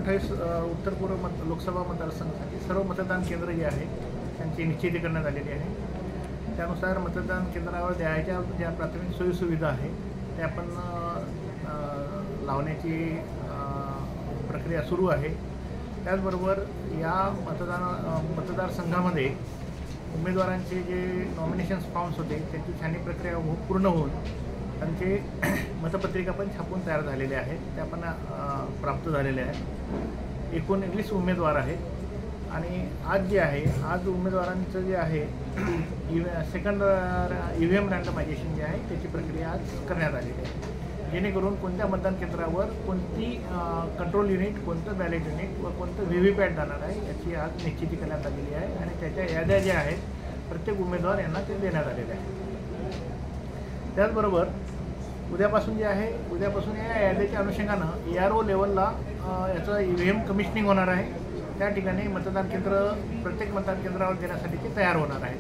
28 उत्तर पूर्व लोकसभा मतदारसंघासाठी सर्व मतदान केंद्र जे आहे त्यांची निश्चिती करण्यात आलेली आहे। त्यानुसार मतदान केंद्रावर द्यायच्या ज्या प्राथमिक सोयीसुविधा आहे त्या आपण लावण्याची प्रक्रिया सुरू आहे। त्याचबरोबर या मतदारसंघामध्ये उमेदवारांचे जे नॉमिनेशन्स फॉर्म्स होते त्याची छाननी प्रक्रिया पूर्ण होऊन त्यांचे मतपत्रिका पण छापून तयार झालेले आहेत, त्या पण प्राप्त झालेल्या आहेत। एकूण 19 उमेदवार आहेत आणि आज जे आहे आज उमेदवारांचं जे आहे सेकंड EVM रँडमायझेशन जे आहे त्याची प्रक्रिया आज करण्यात आलेली आहे, जेणेकरून कोणत्या मतदान केंद्रावर कोणती कंट्रोल युनिट, कोणतं बॅलेट युनिट व कोणतं VVPAT जाणार आहे याची आज निश्चिती करण्यात आलेली आहे आणि त्याच्या याद्या ज्या आहेत प्रत्येक उमेदवार यांना ते देण्यात आलेले आहे। त्याचबरोबर उद्यापासून जे आहे उद्यापासून या याद्याच्या अनुषंगानं ARO लेवलला याचं EVM कमिशनिंग होणार आहे। त्या ठिकाणी मतदान केंद्र प्रत्येक मतदान केंद्रावर देण्यासाठी ते तयार होणार आहे।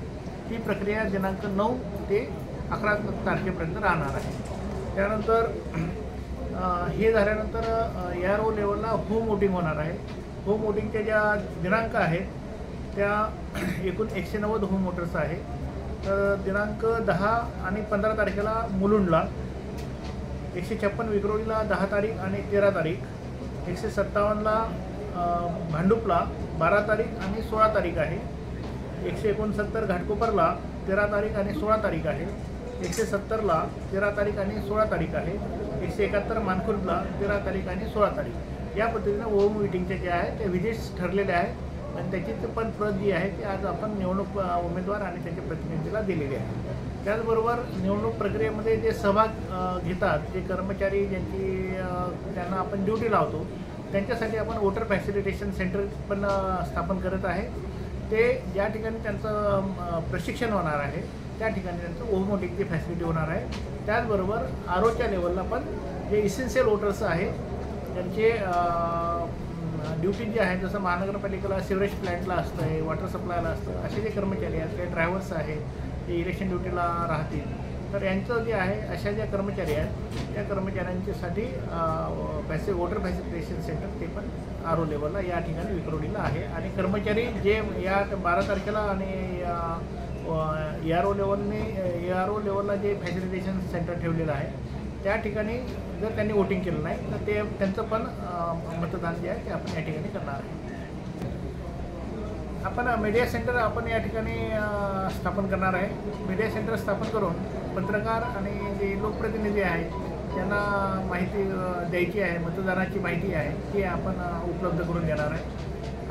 ती प्रक्रिया दिनांक 9 ते 11 तारखेपर्यंत राहणार आहे। त्यानंतर हे झाल्यानंतर ARO लेवलला होम वोटिंग होणार आहे। होम वोटिंगच्या ज्या दिनांक आहेत त्या एकूण 190 होम वोटर्स आहे। तर दिनांक 10 आणि 15 तारखेला मुलुंडला, 156 विक्रोळीला 10 तारीख आणि 13 तारीख, 157ला भांडुपला 12 तारीख आणि 16 तारीख आहे, 169 घाटकोपरला 13 तारीख आणि 16 तारीख आहे, 170ला 13 तारीख आणि 16 तारीख आहे, 171 मानखुर्दला 13 तारीख आणि 16 तारीख। या पद्धतीने होम मीटिंगचे जे आहे ते विजिट्स ठरलेले आहेत आणि त्याची पण प्रत जी आहे ती आज आपण निवडणूक उमेदवार आणि त्यांच्या प्रतिनिधीला दिलेली आहे। त्याचबरोबर निवडणूक प्रक्रियेमध्ये जे सहभाग घेतात, जे कर्मचारी त्यांना आपण ड्युटी लावतो त्यांच्यासाठी आपण वोटर फॅसिलिटेशन सेंटर पण स्थापन करत आहे। ते ज्या ठिकाणी त्यांचं प्रशिक्षण होणार आहे त्या ठिकाणी त्यांचं होम वोटिंगची फॅसिलिटी होणार आहे। त्याचबरोबर AROच्या लेवलला पण जे इसेन्शियल वोटर्स आहेत त्यांचे ड्युटी जे आहे जसं महानगरपालिकेला सिवरेज प्लॅन्टला असतं आहे, वॉटर सप्लायला असतं, असे जे कर्मचारी आहेत, काही ड्रायव्हर्स आहेत ते इलेक्शन ड्युटीला राहतील, तर यांचं जे आहे अशा ज्या कर्मचारी आहेत त्या कर्मचाऱ्यांच्यासाठी वोटर फॅसिलिटेशन सेंटर ते पण ARO लेवलला या ठिकाणी विक्रोळीला आहे। आणि कर्मचारी जे या 12 तारखेला आणि ARO लेवलला जे फॅसिलिटेशन सेंटर ठेवलेलं आहे त्या ठिकाणी जर त्यांनी वोटिंग केलं नाही तर त्यांचं पण मतदान जे आहे ते आपण या ठिकाणी करणार आहे। आपण मीडिया सेंटर आपण या ठिकाणी स्थापन करणार आहे। मीडिया सेंटर स्थापन करून पत्रकार आणि जे लोकप्रतिनिधी आहेत त्यांना माहिती द्यायची आहे, मतदानाची माहिती आहे ती आपण उपलब्ध करून देणार आहे।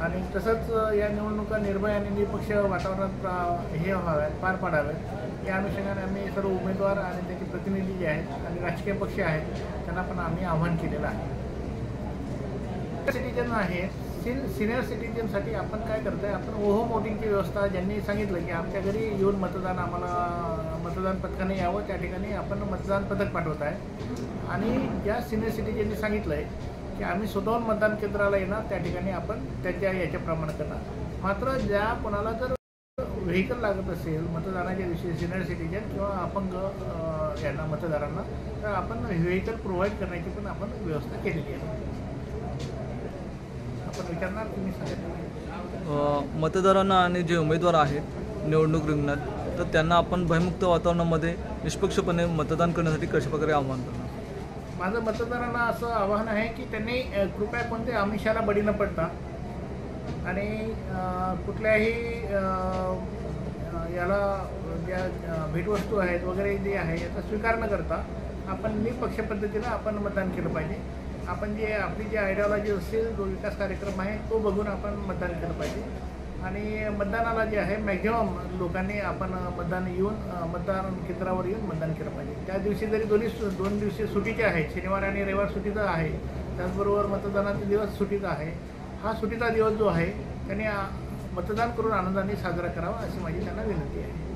आणि तसंच या निवडणुका निर्भय आणि निष्पक्ष वातावरणात हे व्हाव्यात, पार पाडाव्यात या अनुषंगाने आम्ही सर्व उमेदवार आणि त्याचे प्रतिनिधी जे आहेत आणि राजकीय पक्ष आहेत त्यांना पण आम्ही आवाहन केलेलं आहे। सिटीजन आहे, सिनियर सिटीजनसाठी आपण काय करतोय, आपण होम वोटिंगची व्यवस्था ज्यांनी सांगितलं की आमच्या घरी येऊन मतदान पथकाने यावं त्या ठिकाणी आपण मतदान पथक पाठवत आहे। आणि ज्या सिनियर सिटीजननी सांगितलं आहे की आम्ही स्वतःहून मतदान केंद्राला येणार त्या ठिकाणी आपण त्याच्या याच्याप्रमाणे करणार। मात्र ज्या कोणाला जर व्हेकल लागत असेल मतदानाच्या दिवशी सिनियर सिटीजन किंवा अपंग यांना मतदारांना तर आपण व्हेकल प्रोव्हाइड करण्याची पण आपण व्यवस्था केलेली आहे। आपण विचारणार तुम्ही सांगितलं मतदारांना आणि जे उमेदवार आहेत निवडणूक रिंगणात तर त्यांना आपण भयमुक्त वातावरणामध्ये निष्पक्षपणे मतदान करण्यासाठी कशाप्रकारे आवाहन करणार? माझं मतदारांना असं आवाहन आहे की त्यांनी कृपया कोणत्या आमिषाला बळी न पडता आणि कुठल्याही याला ज्या भेटवस्तू आहेत वगैरे जे आहे याचा स्वीकार न करता आपण निष्पक्ष पद्धतीनं आपण मतदान केलं पाहिजे। आपण आपली जी आयडिओलॉजी असेल, जो विकास कार्यक्रम आहे तो बघून आपण मतदान केलं पाहिजे। आणि मतदानाला जे आहे मॅक्झिमम लोकांनी आपण मतदान केंद्रावर येऊन मतदान केलं पाहिजे। त्या दिवशी जरी दोन दिवशी सुटीचे आहेत, शनिवार आणि रविवार सुटीचा आहे, त्याचबरोबर मतदानाचा दिवस सुटीचा आहे, हा सुटीचा दिवस जो आहे त्यांनी मतदान करून आनंदाने साजरा करावा अशी माझी त्यांना विनंती आहे।